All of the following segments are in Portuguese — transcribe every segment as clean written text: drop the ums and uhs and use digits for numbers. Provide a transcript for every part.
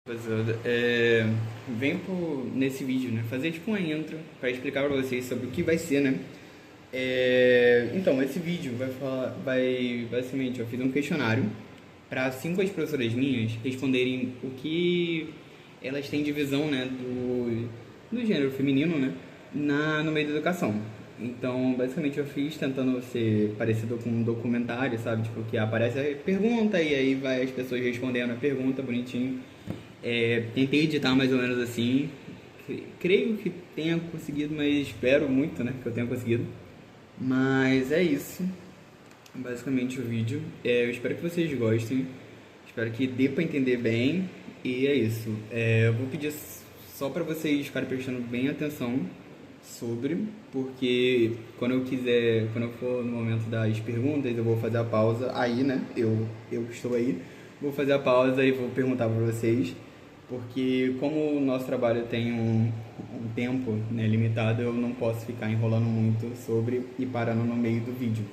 Rapaziada, nesse vídeo, né, fazer tipo uma intro para explicar para vocês sobre o que vai ser, né? Então, esse vídeo basicamente, eu fiz um questionário para 5 ex-professoras minhas responderem o que elas têm de visão, né, do gênero feminino, né, no meio da educação. Então, basicamente, eu fiz tentando ser parecido com um documentário, sabe? Tipo, que aparece a pergunta e aí vai as pessoas respondendo a pergunta bonitinho. Tentei editar mais ou menos assim. Creio que tenha conseguido, mas espero muito, né, que eu tenha conseguido. Mas é isso, basicamente o vídeo. Eu espero que vocês gostem. Espero que dê pra entender bem. E é isso. Eu vou pedir só pra vocês ficarem prestando bem atenção porque quando eu for no momento das perguntas, eu vou fazer a pausa aí, né? Eu estou aí. Vou fazer a pausa e vou perguntar pra vocês. Porque como o nosso trabalho tem um tempo, né, limitado, eu não posso ficar enrolando muito e parando no meio do vídeo.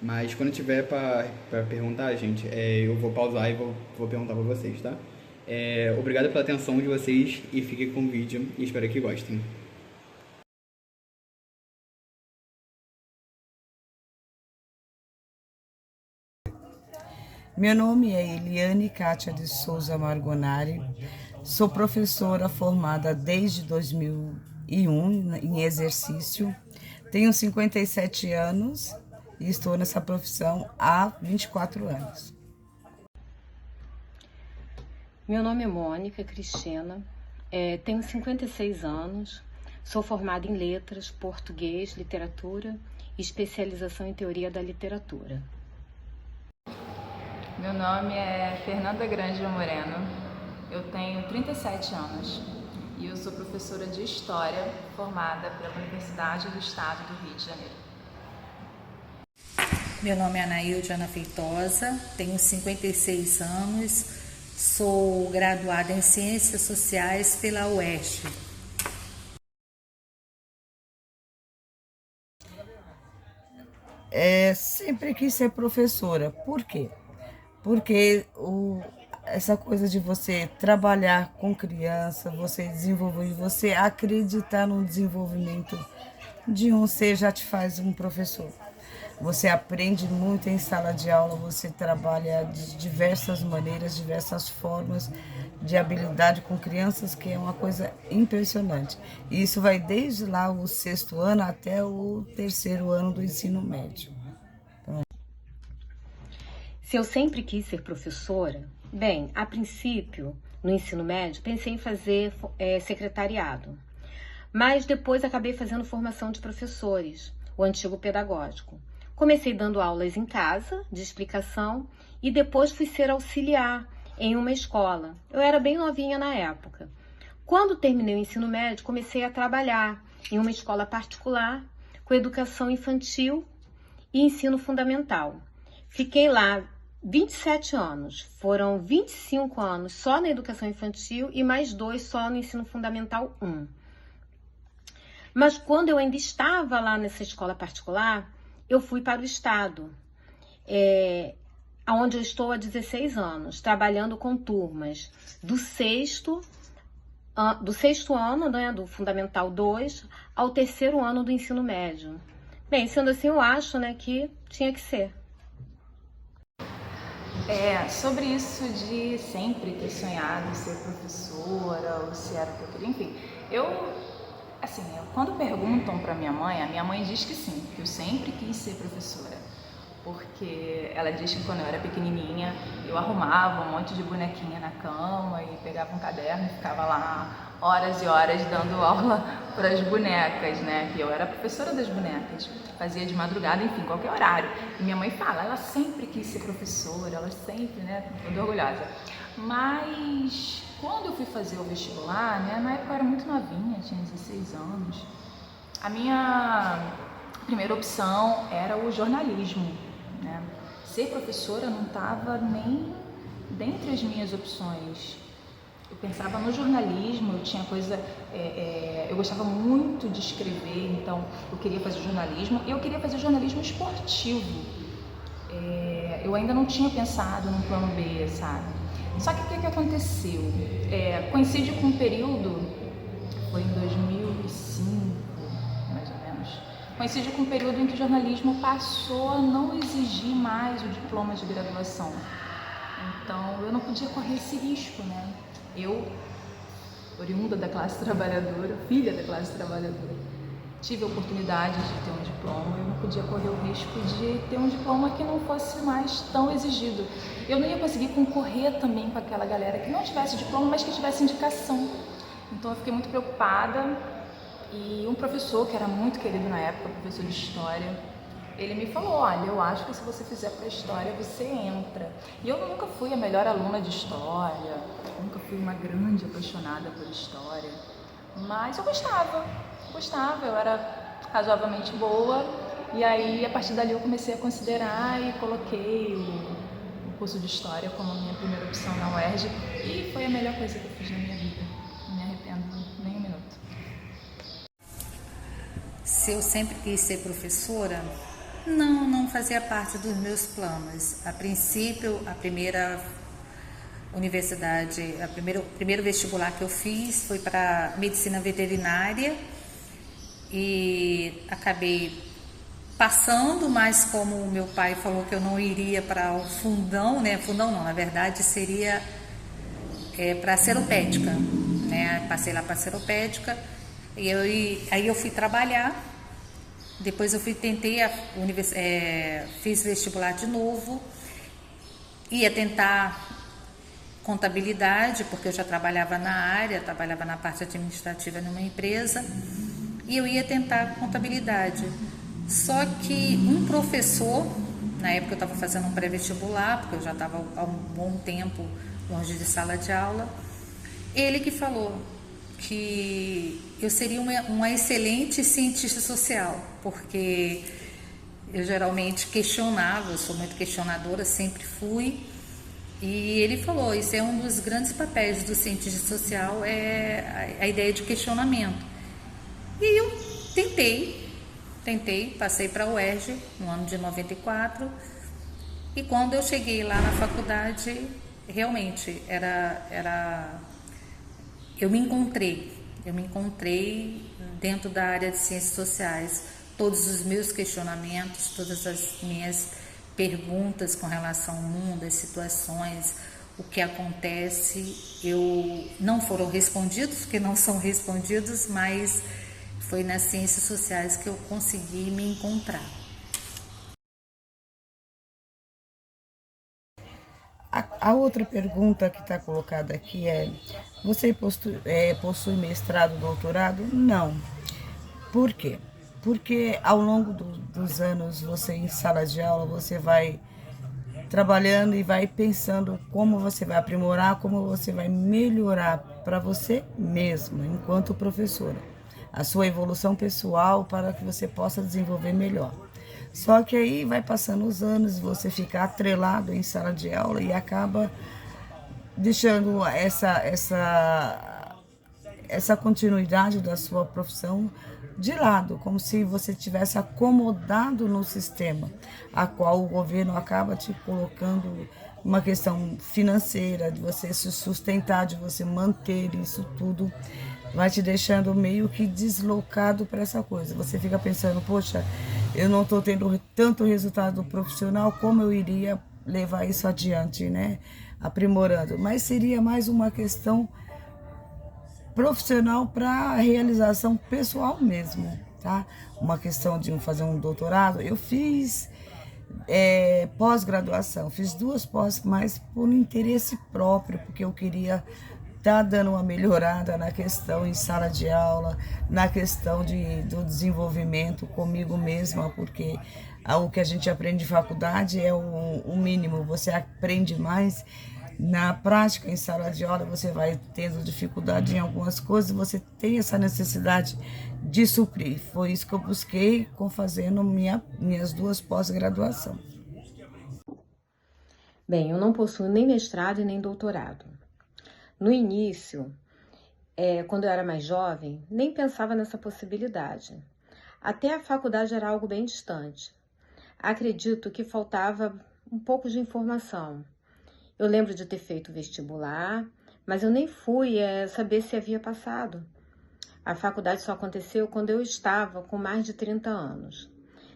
Mas quando tiver para perguntar, gente, eu vou pausar e vou perguntar para vocês, tá? Obrigado pela atenção de vocês e fiquem com o vídeo e espero que gostem. Meu nome é Eliane Kátia de Souza Margonari, sou professora formada desde 2001 em exercício, tenho 57 anos e estou nessa profissão há 24 anos. Meu nome é Mônica Cristina, tenho 56 anos, sou formada em letras, português, literatura e especialização em teoria da literatura. Meu nome é Fernanda Grande Moreno, eu tenho 37 anos e eu sou professora de História formada pela Universidade do Estado do Rio de Janeiro. Meu nome é Anaílde Ana Feitosa, tenho 56 anos, sou graduada em Ciências Sociais pela UESP. Sempre quis ser professora. Por quê? Porque essa coisa de você trabalhar com criança, você desenvolver, você acreditar no desenvolvimento de você já te faz um professor. Você aprende muito em sala de aula, você trabalha de diversas maneiras, diversas formas de habilidade com crianças, que é uma coisa impressionante. E isso vai desde lá o 6º ano até o 3º ano do ensino médio. Se eu sempre quis ser professora, bem, a princípio, no ensino médio, pensei em fazer secretariado. Mas depois acabei fazendo formação de professores, o antigo pedagógico. Comecei dando aulas em casa, de explicação, e depois fui ser auxiliar em uma escola. Eu era bem novinha na época. Quando terminei o ensino médio, comecei a trabalhar em uma escola particular, com educação infantil e ensino fundamental. Fiquei lá 27 anos, foram 25 anos só na educação infantil e mais 2 só no ensino fundamental 1. Mas quando eu ainda estava lá nessa escola particular, eu fui para o estado, onde eu estou há 16 anos, trabalhando com turmas do sexto ano, né, do Fundamental 2, ao 3º ano do ensino médio. Bem, sendo assim, eu acho, né, que tinha que ser. Sobre isso de sempre ter sonhado ser professora ou se era o que eu queria, enfim, quando perguntam para minha mãe, a minha mãe diz que sim, que eu sempre quis ser professora, porque ela diz que quando eu era pequenininha eu arrumava um monte de bonequinha na cama e pegava um caderno e ficava lá horas e horas dando aula para as bonecas, né, que eu era professora das bonecas, fazia de madrugada, enfim, qualquer horário. E minha mãe fala, ela sempre quis ser professora, ela sempre, né, muito orgulhosa. Mas quando eu fui fazer o vestibular, né, na época eu era muito novinha, tinha 16 anos, a minha primeira opção era o jornalismo, né? Ser professora não estava nem dentre as minhas opções. Eu pensava no jornalismo, eu gostava muito de escrever, então eu queria fazer jornalismo e eu queria fazer jornalismo esportivo. Eu ainda não tinha pensado num plano B, sabe? Só que o que aconteceu? Coincide com um período, foi em 2005, mais ou menos, coincide com um período em que o jornalismo passou a não exigir mais o diploma de graduação. Então eu não podia correr esse risco, né? Eu, oriunda da classe trabalhadora, filha da classe trabalhadora, tive a oportunidade de ter um diploma, eu não podia correr o risco de ter um diploma que não fosse mais tão exigido. Eu não ia conseguir concorrer também com aquela galera que não tivesse diploma, mas que tivesse indicação. Então eu fiquei muito preocupada e um professor que era muito querido na época, professor de História, ele me falou, olha, eu acho que se você fizer para a História, você entra. E eu nunca fui a melhor aluna de História, nunca fui uma grande apaixonada por História, mas eu gostava, eu era razoavelmente boa, e aí a partir dali eu comecei a considerar e coloquei o curso de História como a minha primeira opção na UERJ, e foi a melhor coisa que eu fiz na minha vida, não me arrependo nem um minuto. Se eu sempre quis ser professora, não fazia parte dos meus planos. A princípio, a primeira universidade, o primeiro vestibular que eu fiz foi para medicina veterinária e acabei passando, mas como o meu pai falou que eu não iria para o fundão, né? Fundão não, na verdade seria para seropédica, né? Passei lá para seropédica e aí eu fui trabalhar. Depois eu fiz vestibular de novo, ia tentar contabilidade, porque eu já trabalhava na área, trabalhava na parte administrativa numa empresa, e eu ia tentar contabilidade. Só que um professor, na época eu estava fazendo um pré-vestibular, porque eu já estava há um bom tempo longe de sala de aula, ele que falou que eu seria uma excelente cientista social, porque eu geralmente questionava, eu sou muito questionadora, sempre fui, e ele falou, isso é um dos grandes papéis do cientista social, é a ideia de questionamento. E eu tentei, passei para a UERJ no ano de 94, e quando eu cheguei lá na faculdade, realmente eu me encontrei dentro da área de ciências sociais. Todos os meus questionamentos, todas as minhas perguntas com relação ao mundo, as situações, o que acontece, não foram respondidos, porque não são respondidos, mas foi nas ciências sociais que eu consegui me encontrar. A outra pergunta que está colocada aqui é: você possui mestrado, doutorado? Não. Por quê? Porque ao longo dos anos, você em sala de aula, você vai trabalhando e vai pensando como você vai aprimorar, como você vai melhorar para você mesma, enquanto professora. A sua evolução pessoal para que você possa desenvolver melhor. Só que aí vai passando os anos, você fica atrelado em sala de aula e acaba deixando essa continuidade da sua profissão de lado, como se você tivesse acomodado no sistema, a qual o governo acaba te colocando uma questão financeira, de você se sustentar, de você manter isso tudo, vai te deixando meio que deslocado para essa coisa. Você fica pensando, poxa, eu não estou tendo tanto resultado profissional, como eu iria levar isso adiante, né? Aprimorando. Mas seria mais uma questão profissional para a realização pessoal mesmo, tá? Uma questão de fazer um doutorado. Eu fiz pós-graduação, fiz 2 pós, mas por interesse próprio, porque eu queria estar dando uma melhorada na questão em sala de aula, na questão do desenvolvimento comigo mesma, porque o que a gente aprende em faculdade é o mínimo, você aprende mais. Na prática, em sala de aula, você vai tendo dificuldade em algumas coisas, você tem essa necessidade de suprir. Foi isso que eu busquei fazendo minhas 2 pós-graduação. Bem, eu não possuo nem mestrado e nem doutorado. No início, quando eu era mais jovem, nem pensava nessa possibilidade. Até a faculdade era algo bem distante. Acredito que faltava um pouco de informação. Eu lembro de ter feito vestibular, mas eu nem fui saber se havia passado. A faculdade só aconteceu quando eu estava com mais de 30 anos.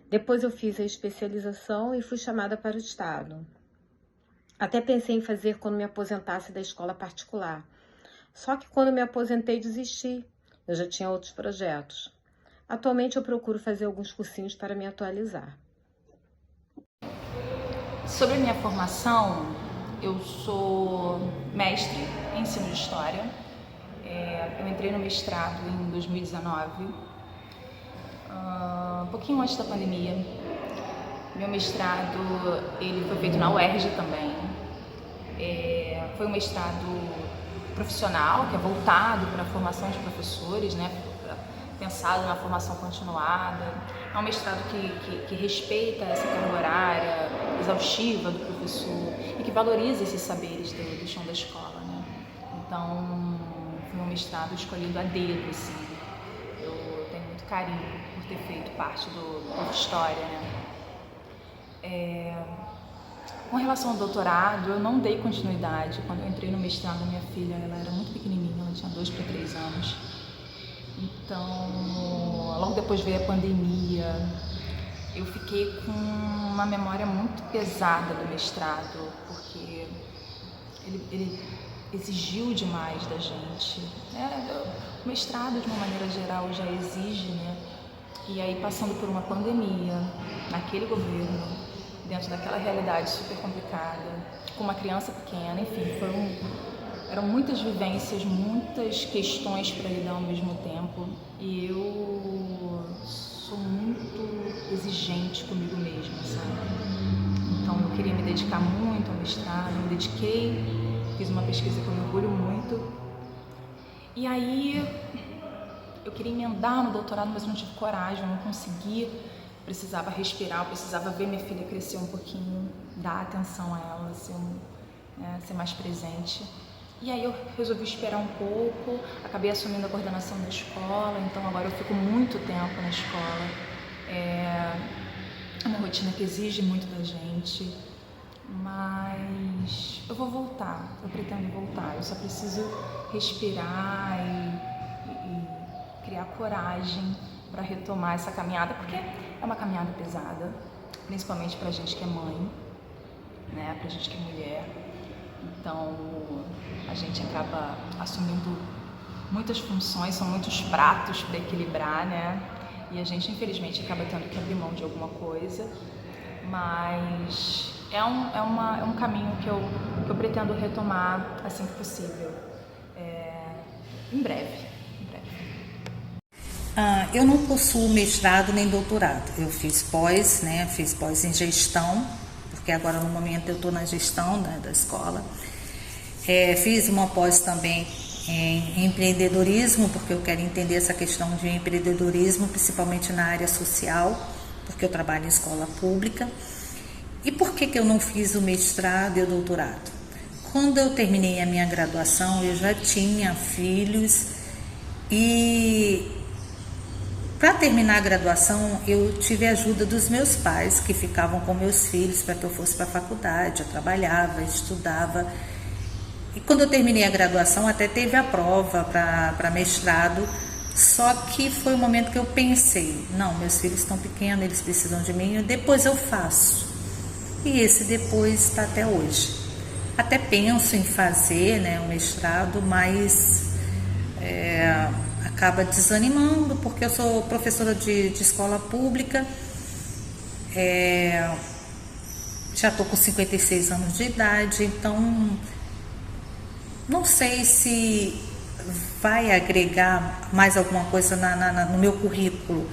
Depois eu fiz a especialização e fui chamada para o estado. Até pensei em fazer quando me aposentasse da escola particular. Só que quando me aposentei, desisti. Eu já tinha outros projetos. Atualmente eu procuro fazer alguns cursinhos para me atualizar. Sobre a minha formação, eu sou mestre em ensino de história. Eu entrei no mestrado em 2019, um pouquinho antes da pandemia. Meu mestrado ele foi feito na UERJ também. Foi um mestrado profissional, que é voltado para a formação de professores, né? Pensado na formação continuada. É um mestrado que respeita essa carga horária exaustiva do professor e que valoriza esses saberes do chão da escola, né? Então, foi um mestrado escolhido a dedo, assim. Eu tenho muito carinho por ter feito parte do curso de História, né? Com relação ao doutorado, eu não dei continuidade. Quando eu entrei no mestrado, minha filha ela era muito pequenininha, ela tinha 2 para 3 anos. Então, logo depois veio a pandemia, eu fiquei com uma memória muito pesada do mestrado, porque ele exigiu demais da gente. O mestrado, de uma maneira geral, já exige, né? E aí, passando por uma pandemia, naquele governo, dentro daquela realidade super complicada, com uma criança pequena, enfim, eram muitas vivências, muitas questões para lidar ao mesmo tempo, e eu sou muito exigente comigo mesma, sabe? Então eu queria me dedicar muito ao mestrado, me dediquei, fiz uma pesquisa que eu me orgulho muito, e aí eu queria emendar no doutorado, mas eu não tive coragem, eu não consegui. Precisava respirar, eu precisava ver minha filha crescer um pouquinho, dar atenção a ela, ser mais presente. E aí eu resolvi esperar um pouco, acabei assumindo a coordenação da escola, então agora eu fico muito tempo na escola. É uma rotina que exige muito da gente, mas eu vou voltar, eu pretendo voltar, eu só preciso respirar e criar coragem para retomar essa caminhada, porque é uma caminhada pesada, principalmente pra gente que é mãe, né, pra gente que é mulher. Então, a gente acaba assumindo muitas funções, são muitos pratos para equilibrar, né? E a gente, infelizmente, acaba tendo que abrir mão de alguma coisa, mas é um caminho que eu pretendo retomar assim que possível, em breve. Eu não possuo mestrado nem doutorado. Eu fiz pós, né? Fiz pós em gestão, porque agora no momento eu estou na gestão, né, da escola. Fiz uma pós também em empreendedorismo, porque eu quero entender essa questão de empreendedorismo, principalmente na área social, porque eu trabalho em escola pública. E por que eu não fiz o mestrado e o doutorado? Quando eu terminei a minha graduação, eu já tinha filhos e para terminar a graduação, eu tive a ajuda dos meus pais, que ficavam com meus filhos para que eu fosse para a faculdade. Eu trabalhava, estudava. E quando eu terminei a graduação, até teve a prova para mestrado. Só que foi o momento que eu pensei, não, meus filhos estão pequenos, eles precisam de mim, depois eu faço. E esse depois está até hoje. Até penso em fazer, né, o mestrado, mas acaba desanimando, porque eu sou professora de escola pública, já estou com 56 anos de idade, então não sei se vai agregar mais alguma coisa no meu currículo.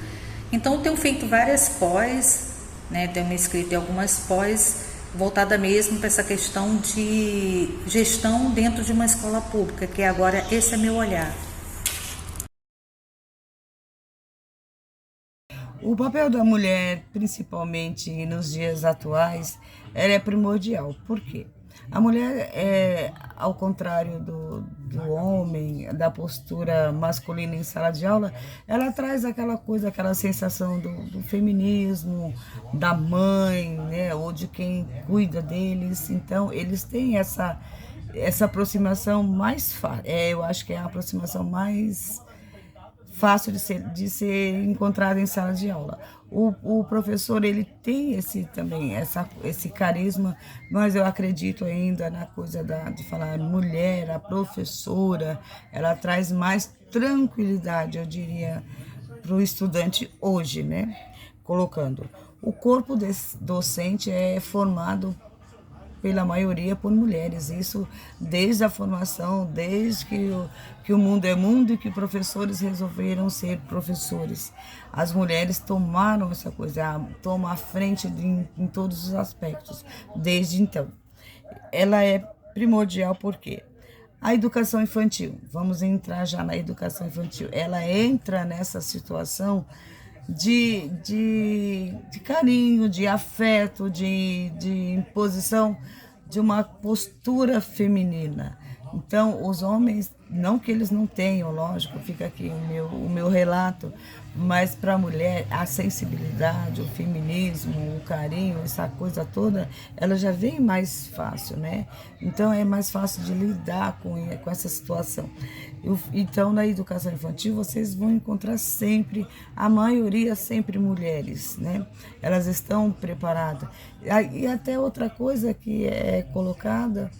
Então eu tenho feito várias pós, né, tenho me inscrito em algumas pós, voltada mesmo para essa questão de gestão dentro de uma escola pública, que agora esse é meu olhar. O papel da mulher, principalmente nos dias atuais, ela é primordial. Por quê? A mulher, ao contrário do homem, da postura masculina em sala de aula, ela traz aquela coisa, aquela sensação do feminismo, da mãe, né, ou de quem cuida deles. Então, eles têm essa aproximação mais fácil. Eu acho que é a aproximação mais fácil de ser encontrada em sala de aula. O professor, ele tem esse carisma, mas eu acredito ainda na coisa de falar mulher, a professora, ela traz mais tranquilidade, eu diria, para o estudante hoje, né? Colocando. O corpo docente é formado pela maioria por mulheres, isso desde a formação, desde que o mundo é mundo e que professores resolveram ser professores. As mulheres tomaram essa coisa, tomam a frente em todos os aspectos, desde então. Ela é primordial porque a educação infantil, vamos entrar já na educação infantil, ela entra nessa situação de carinho, de afeto, de imposição de uma postura feminina. Então, os homens, não que eles não tenham, lógico, fica aqui o meu relato, mas para a mulher, a sensibilidade, o feminismo, o carinho, essa coisa toda, ela já vem mais fácil, né? Então, é mais fácil de lidar com essa situação. Então, na educação infantil, vocês vão encontrar sempre, a maioria sempre mulheres, né? Elas estão preparadas. E até outra coisa que é colocada,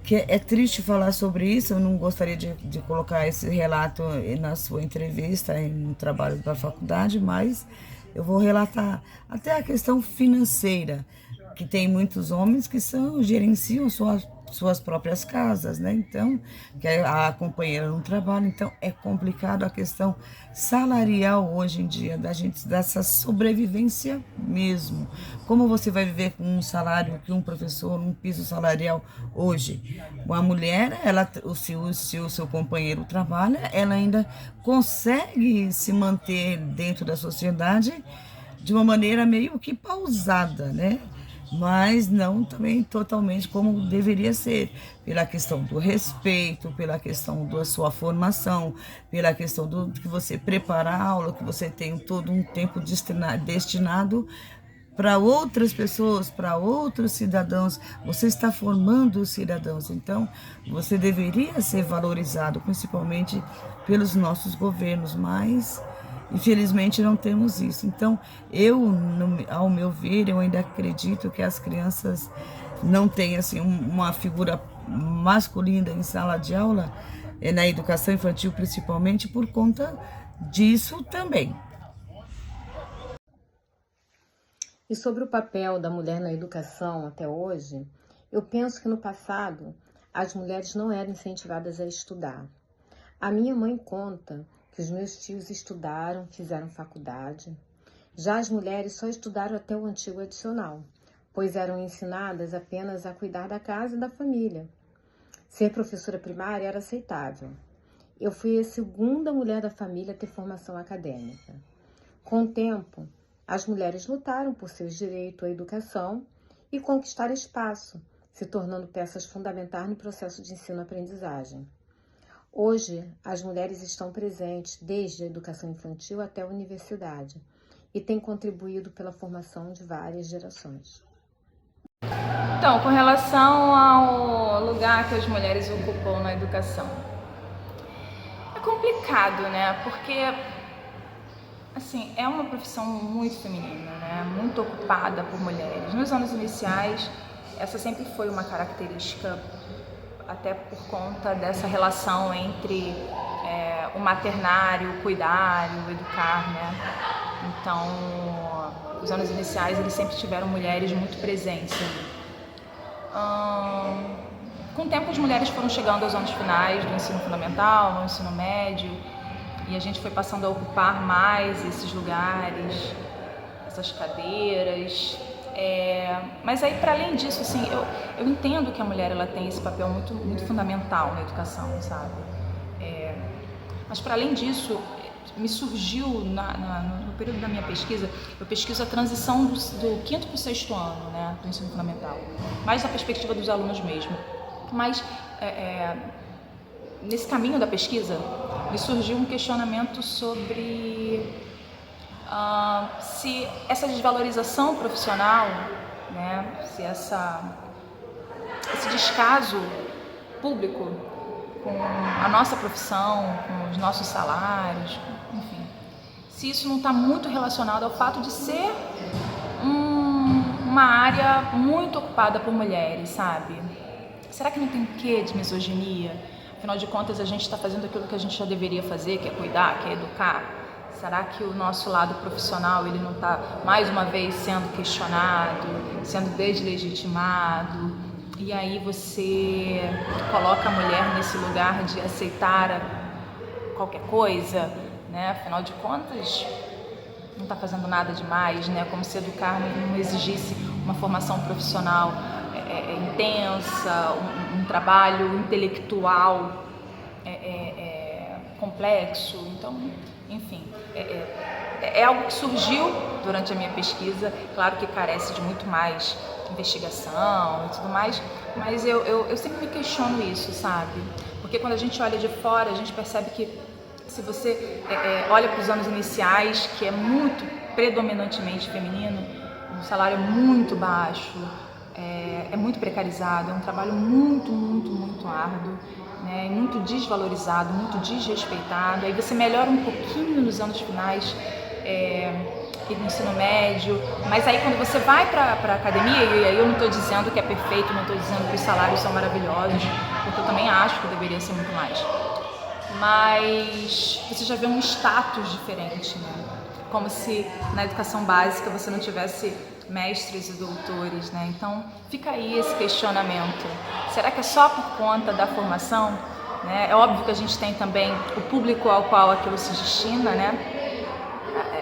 que é triste falar sobre isso, eu não gostaria de colocar esse relato na sua entrevista, no trabalho da faculdade, mas eu vou relatar até a questão financeira, que tem muitos homens que gerenciam suas próprias casas, né? Então, que a companheira não trabalha, então é complicado a questão salarial hoje em dia, dessa sobrevivência mesmo. Como você vai viver com um salário que um professor, um piso salarial hoje? Uma mulher, se o seu companheiro trabalha, ela ainda consegue se manter dentro da sociedade de uma maneira meio que pausada, né? Mas não também totalmente como deveria ser, pela questão do respeito, pela questão da sua formação, pela questão de você preparar a aula, que você tem todo um tempo destinado para outras pessoas, para outros cidadãos. Você está formando os cidadãos, então você deveria ser valorizado, principalmente pelos nossos governos, mas infelizmente não temos isso. Então, ao meu ver, eu ainda acredito que as crianças não têm assim, uma figura masculina em sala de aula, na educação infantil principalmente, por conta disso também. E sobre o papel da mulher na educação até hoje, eu penso que no passado as mulheres não eram incentivadas a estudar. A minha mãe conta que os meus tios estudaram, fizeram faculdade. Já as mulheres só estudaram até o antigo adicional, pois eram ensinadas apenas a cuidar da casa e da família. Ser professora primária era aceitável. Eu fui a segunda mulher da família a ter formação acadêmica. Com o tempo, as mulheres lutaram por seus direitos à educação e conquistaram espaço, se tornando peças fundamentais no processo de ensino-aprendizagem. Hoje, as mulheres estão presentes desde a educação infantil até a universidade e têm contribuído pela formação de várias gerações. Então, com relação ao lugar que as mulheres ocupam na educação, é complicado, né? Porque, assim, é uma profissão muito feminina, né? Muito ocupada por mulheres. Nos anos iniciais, essa sempre foi uma característica, até por conta dessa relação entre o maternário, o cuidar e o educar, né? Então, os anos iniciais, eles sempre tiveram mulheres muito presentes ali. Com o tempo, as mulheres foram chegando aos anos finais do ensino fundamental, no ensino médio, e a gente foi passando a ocupar mais esses lugares, essas cadeiras. Mas aí, para além disso, assim, eu entendo que a mulher ela tem esse papel muito fundamental na educação, sabe? Mas para além disso, me surgiu no período da minha pesquisa. Eu pesquiso a transição do 5º para o 6º ano, né, do ensino fundamental, mais da perspectiva dos alunos mesmo. Mas nesse caminho da pesquisa me surgiu um questionamento sobre se essa desvalorização profissional, né, se esse descaso público com a nossa profissão, com os nossos salários, enfim, se isso não está muito relacionado ao fato de ser uma área muito ocupada por mulheres, sabe? Será que não tem um quê de misoginia? Afinal de contas, a gente está fazendo aquilo que a gente já deveria fazer, que é cuidar, que é educar. Será que o nosso lado profissional ele não está, mais uma vez, sendo questionado, sendo deslegitimado? E aí você coloca a mulher nesse lugar de aceitar qualquer coisa, né? Afinal de contas, não está fazendo nada demais, né? Como se educar não exigisse uma formação profissional intensa, um trabalho intelectual complexo. Então, enfim, é algo que surgiu durante a minha pesquisa. Claro que carece de muito mais investigação e tudo mais, mas eu sempre me questiono isso, sabe? Porque quando a gente olha de fora, a gente percebe que se você olha para os anos iniciais, que é muito predominantemente feminino, o salário é muito baixo, é muito precarizado, é um trabalho muito árduo, né? Muito desvalorizado, muito desrespeitado. Aí você melhora um pouquinho nos anos finais no ensino médio, mas aí quando você vai para a academia, e aí eu não estou dizendo que é perfeito, não estou dizendo que os salários são maravilhosos, porque eu também acho que deveria ser muito mais, mas você já vê um status diferente, né? Como se na educação básica você não tivesse mestres e doutores, né? Então fica aí esse questionamento. Será que é só por conta da formação? Né? É óbvio que a gente tem também o público ao qual aquilo se destina, né?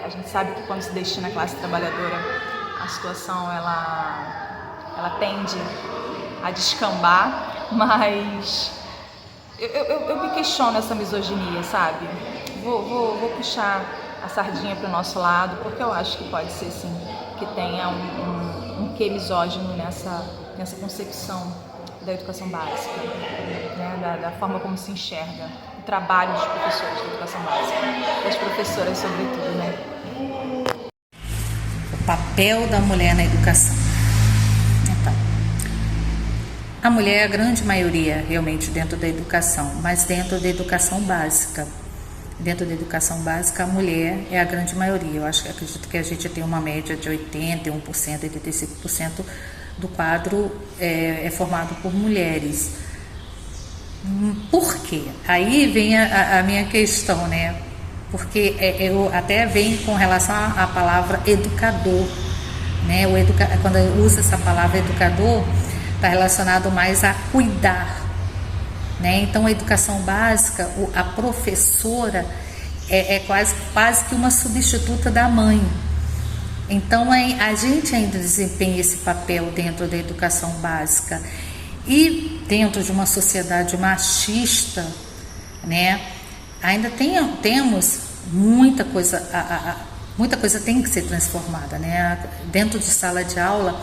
A gente sabe que quando se destina à classe trabalhadora, a situação ela tende a descambar, mas eu me questiono essa misoginia, sabe? Vou puxar a sardinha para o nosso lado, porque eu acho que pode ser sim que tenha um quê misógino nessa concepção da educação básica, né? Da forma como se enxerga o trabalho dos professores da educação básica, das professoras sobretudo, né? O papel da mulher na educação. Então, a mulher é a grande maioria realmente dentro da educação, mas dentro da educação básica. Dentro da educação básica, a mulher é a grande maioria. Eu acredito que a gente tem uma média de 81%, 85% do quadro é formado por mulheres. Por quê? Aí vem a minha questão, né? Porque eu até venho com relação à palavra educador, né? Quando eu uso essa palavra educador, está relacionado mais a cuidar, né? Então a educação básica, a professora é quase que uma substituta da mãe. Então a gente ainda desempenha esse papel dentro da educação básica e dentro de uma sociedade machista, né? Ainda temos muita coisa tem que ser transformada, né? Dentro de sala de aula,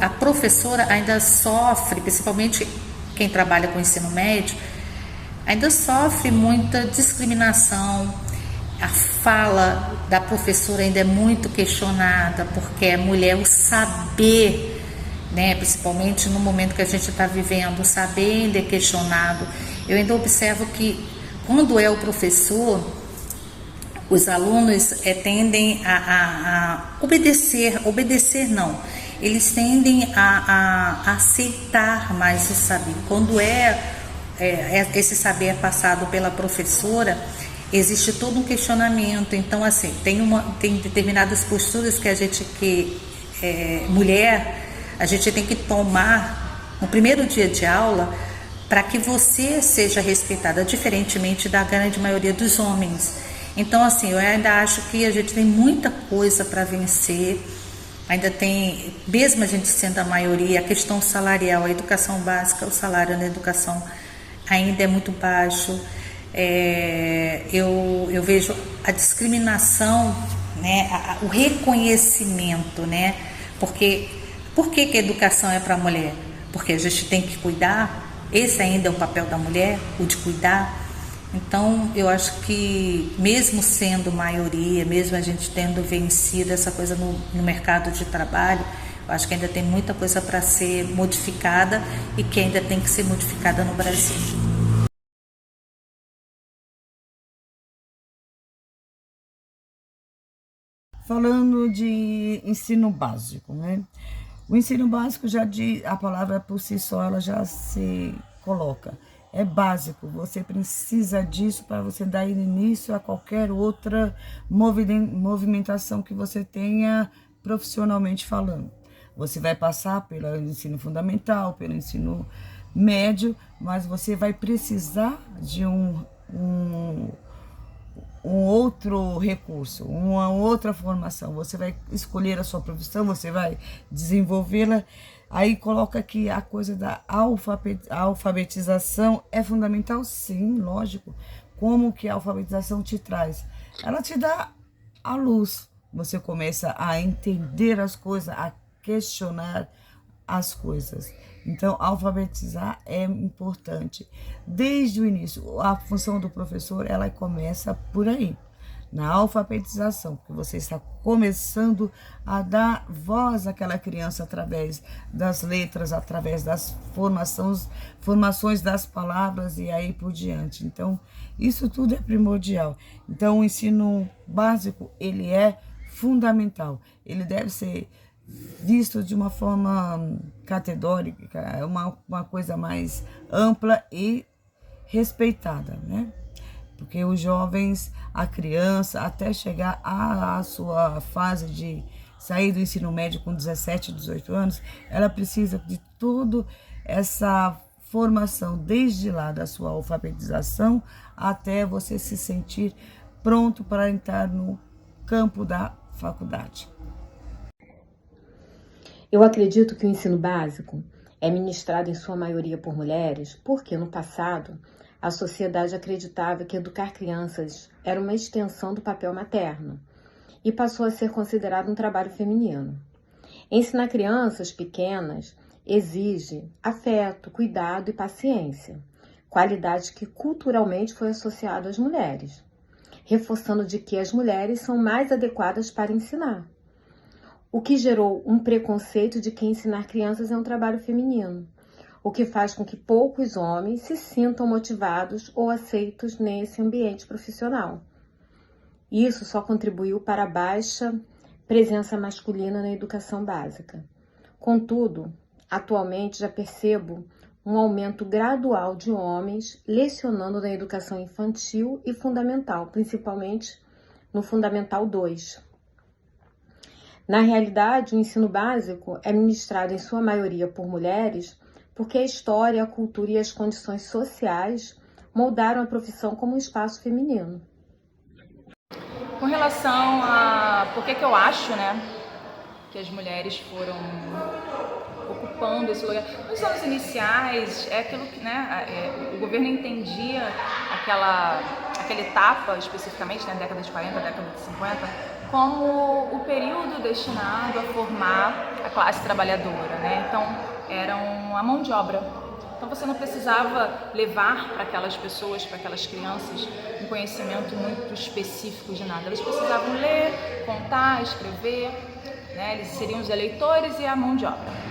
a professora ainda sofre, principalmente quem trabalha com ensino médio, ainda sofre muita discriminação. A fala da professora ainda é muito questionada, porque é mulher, o saber, né, principalmente no momento que a gente está vivendo, o saber ainda é questionado. Eu ainda observo que quando é o professor, os alunos tendem a obedecer não, eles tendem a aceitar mais o saber. Quando esse saber é passado pela professora, existe todo um questionamento. Então, assim, tem determinadas posturas que mulher, a gente tem que tomar no primeiro dia de aula para que você seja respeitada, diferentemente da grande maioria dos homens. Então, assim, eu ainda acho que a gente tem muita coisa para vencer, ainda tem, mesmo a gente sendo a maioria, a questão salarial, a educação básica, o salário na educação ainda é muito baixo. eu vejo a discriminação, né, o reconhecimento, né? Porque por que a educação é para a mulher? Porque a gente tem que cuidar. Esse ainda é o papel da mulher, o de cuidar. Então, eu acho que mesmo sendo maioria, mesmo a gente tendo vencido essa coisa no mercado de trabalho, eu acho que ainda tem muita coisa para ser modificada e que ainda tem que ser modificada no Brasil. Falando de ensino básico, né? O ensino básico já diz, a palavra por si só ela já se coloca. É básico, você precisa disso para você dar início a qualquer outra movimentação que você tenha profissionalmente falando. Você vai passar pelo ensino fundamental, pelo ensino médio, mas você vai precisar de um outro recurso, uma outra formação. Você vai escolher a sua profissão, você vai desenvolvê-la. Aí coloca que a coisa da alfabetização é fundamental, sim, lógico. Como que a alfabetização te traz? Ela te dá a luz. Você começa a entender as coisas, a questionar as coisas. Então, alfabetizar é importante. Desde o início, a função do professor, ela começa por aí, na alfabetização, que você está começando a dar voz àquela criança através das letras, através das formações das palavras e aí por diante. Então, isso tudo é primordial. Então, o ensino básico, ele é fundamental. Ele deve ser visto de uma forma categórica, uma coisa mais ampla e respeitada, né? Porque os jovens, a criança, até chegar à sua fase de sair do ensino médio com 17, 18 anos, ela precisa de toda essa formação, desde lá da sua alfabetização, até você se sentir pronto para entrar no campo da faculdade. Eu acredito que o ensino básico é ministrado em sua maioria por mulheres, porque no passado a sociedade acreditava que educar crianças era uma extensão do papel materno e passou a ser considerado um trabalho feminino. Ensinar crianças pequenas exige afeto, cuidado e paciência, qualidade que culturalmente foi associada às mulheres, reforçando de que as mulheres são mais adequadas para ensinar, o que gerou um preconceito de que ensinar crianças é um trabalho feminino, o que faz com que poucos homens se sintam motivados ou aceitos nesse ambiente profissional. Isso só contribuiu para a baixa presença masculina na educação básica. Contudo, atualmente já percebo um aumento gradual de homens lecionando na educação infantil e fundamental, principalmente no Fundamental 2. Na realidade, o ensino básico é ministrado em sua maioria por mulheres porque a história, a cultura e as condições sociais moldaram a profissão como um espaço feminino. Com relação a por que eu acho, né, que as mulheres foram ocupando esse lugar. Nos anos iniciais, é aquilo que, né, o governo entendia aquela etapa, especificamente na década de 40, década de 50, como o período destinado a formar a classe trabalhadora, né? Então, eram a mão de obra. Então, você não precisava levar para aquelas pessoas, para aquelas crianças, um conhecimento muito específico de nada. Elas precisavam ler, contar, escrever, né? Eles seriam os eleitores e a mão de obra.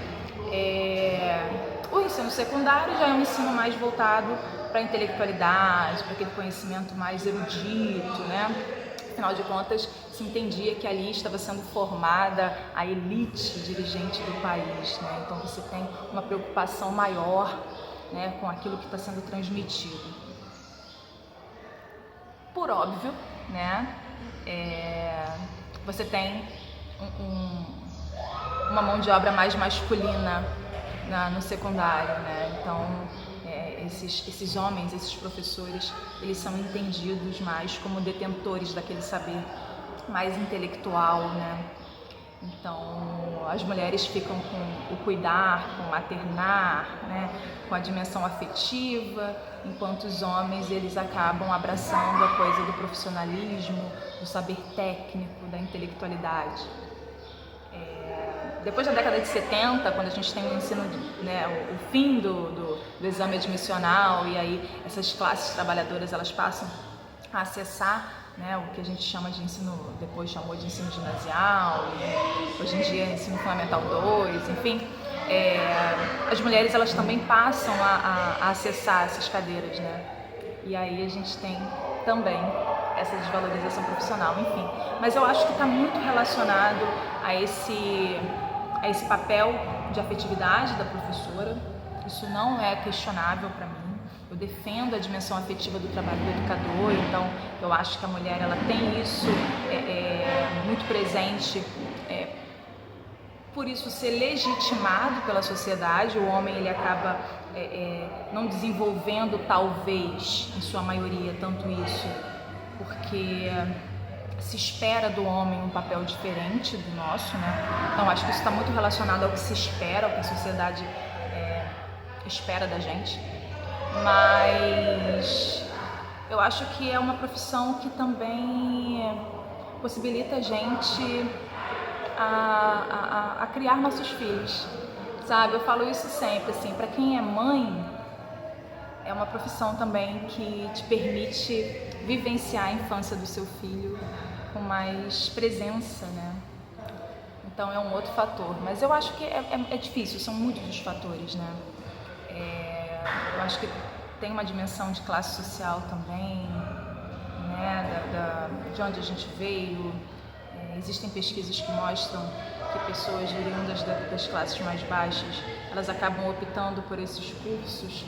O ensino secundário já é um ensino mais voltado para a intelectualidade, para aquele conhecimento mais erudito, né? Afinal de contas, se entendia que ali estava sendo formada a elite dirigente do país, né? Então você tem uma preocupação maior, né, com aquilo que está sendo transmitido. Por óbvio, né, você tem uma mão de obra mais masculina no secundário, né? Então esses homens, esses professores, eles são entendidos mais como detentores daquele saber mais intelectual, né? Então, as mulheres ficam com o cuidar, com o maternar, né, com a dimensão afetiva, enquanto os homens eles acabam abraçando a coisa do profissionalismo, do saber técnico, da intelectualidade. Depois da década de 70, quando a gente tem o ensino, né, o fim do exame admissional, e aí essas classes trabalhadoras elas passam a acessar, né, o que a gente chama de ensino, depois chamou de ensino ginasial, e hoje em dia é ensino fundamental 2, enfim, as mulheres elas também passam a acessar essas cadeiras, né? E aí a gente tem também essa desvalorização profissional, enfim. Mas eu acho que está muito relacionado a esse papel de afetividade da professora. Isso não é questionável para mim. Eu defendo a dimensão afetiva do trabalho do educador, então eu acho que a mulher ela tem isso muito presente, por isso ser legitimado pela sociedade. O homem ele acaba não desenvolvendo, talvez, em sua maioria, tanto isso, porque se espera do homem um papel diferente do nosso, né? Então acho que isso está muito relacionado ao que se espera, ao que a sociedade espera da gente. Mas eu acho que é uma profissão que também possibilita a gente a criar nossos filhos, sabe? Eu falo isso sempre, assim, para quem é mãe, é uma profissão também que te permite vivenciar a infância do seu filho com mais presença, né? Então é um outro fator, mas eu acho que é difícil, são muitos os fatores, né? Eu acho que tem uma dimensão de classe social também, né? De onde a gente veio. Existem pesquisas que mostram que pessoas oriundas das classes mais baixas, elas acabam optando por esses cursos.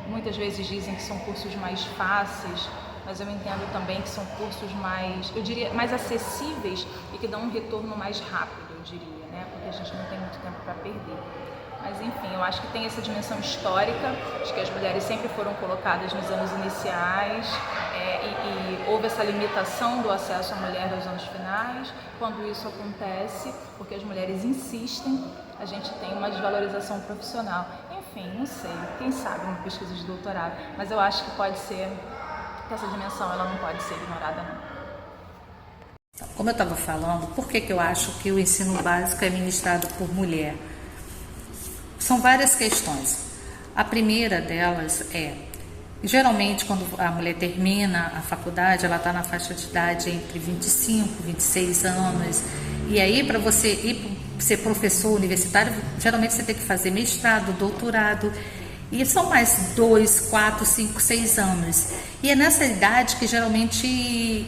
Muitas vezes dizem que são cursos mais fáceis, mas eu entendo também que são cursos mais, eu diria, mais acessíveis e que dão um retorno mais rápido, eu diria, né? Porque a gente não tem muito tempo para perder. Mas enfim, eu acho que tem essa dimensão histórica, acho que as mulheres sempre foram colocadas nos anos iniciais e houve essa limitação do acesso à mulher nos anos finais. Quando isso acontece, porque as mulheres insistem, a gente tem uma desvalorização profissional. Enfim, não sei, quem sabe uma pesquisa de doutorado, mas eu acho que pode ser, que essa dimensão ela não pode ser ignorada, não. Como eu estava falando, por que eu acho que o ensino básico é ministrado por mulher? São várias questões. A primeira delas geralmente quando a mulher termina a faculdade, ela está na faixa de idade entre 25 e 26 anos, e aí para você ir ser professor universitário, geralmente você tem que fazer mestrado, doutorado, e são mais 2, 4, 5, 6 anos. E é nessa idade que geralmente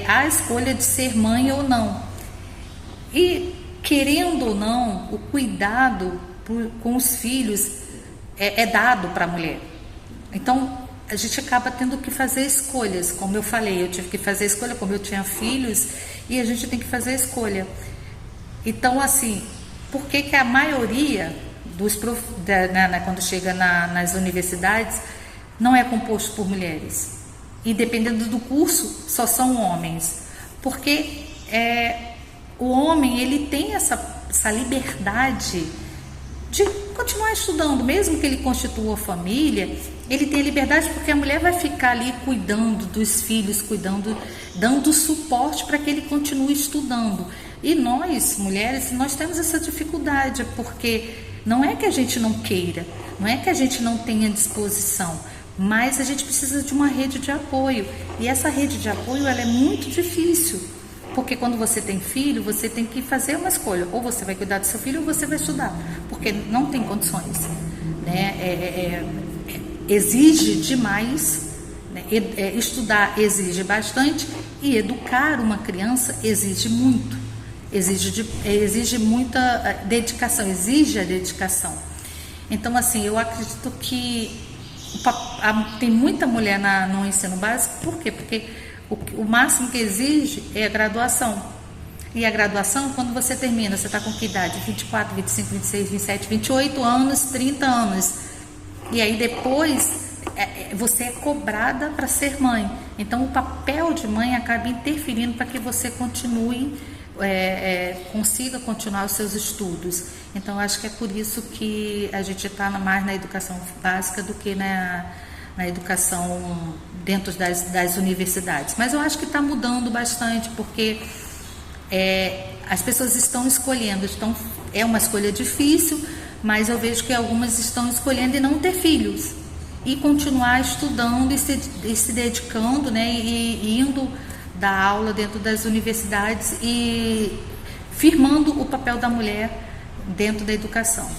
há a escolha de ser mãe ou não. E querendo ou não, o cuidado com os filhos é dado para a mulher. Então a gente acaba tendo que fazer escolhas. Como eu falei, eu tive que fazer escolha, como eu tinha filhos, e a gente tem que fazer escolha. Então assim, por que a maioria dos quando chega nas universidades não é composto por mulheres? E dependendo do curso, só são homens. Porque o homem ele tem essa liberdade de continuar estudando, mesmo que ele constitua família, ele tem a liberdade porque a mulher vai ficar ali cuidando dos filhos, dando suporte para que ele continue estudando. E nós, mulheres, nós temos essa dificuldade, porque não é que a gente não queira, não é que a gente não tenha disposição, mas a gente precisa de uma rede de apoio. E essa rede de apoio ela é muito difícil. Porque quando você tem filho, você tem que fazer uma escolha. Ou você vai cuidar do seu filho ou você vai estudar. Porque não tem condições. Né? Exige demais. Né? Estudar exige bastante. E educar uma criança exige muito. Exige muita dedicação. Exige a dedicação. Então, assim, eu acredito que tem muita mulher no ensino básico. Por quê? Porque o máximo que exige é a graduação. E a graduação, quando você termina, você está com que idade? 24, 25, 26, 27, 28 anos, 30 anos. E aí depois, você é cobrada para ser mãe. Então, o papel de mãe acaba interferindo para que você continue, consiga continuar os seus estudos. Então, acho que é por isso que a gente está mais na educação básica do que na educação dentro das universidades. Mas eu acho que está mudando bastante, porque as pessoas estão escolhendo, é uma escolha difícil, mas eu vejo que algumas estão escolhendo e não ter filhos, e continuar estudando e se dedicando, né, e indo dar aula dentro das universidades e firmando o papel da mulher dentro da educação.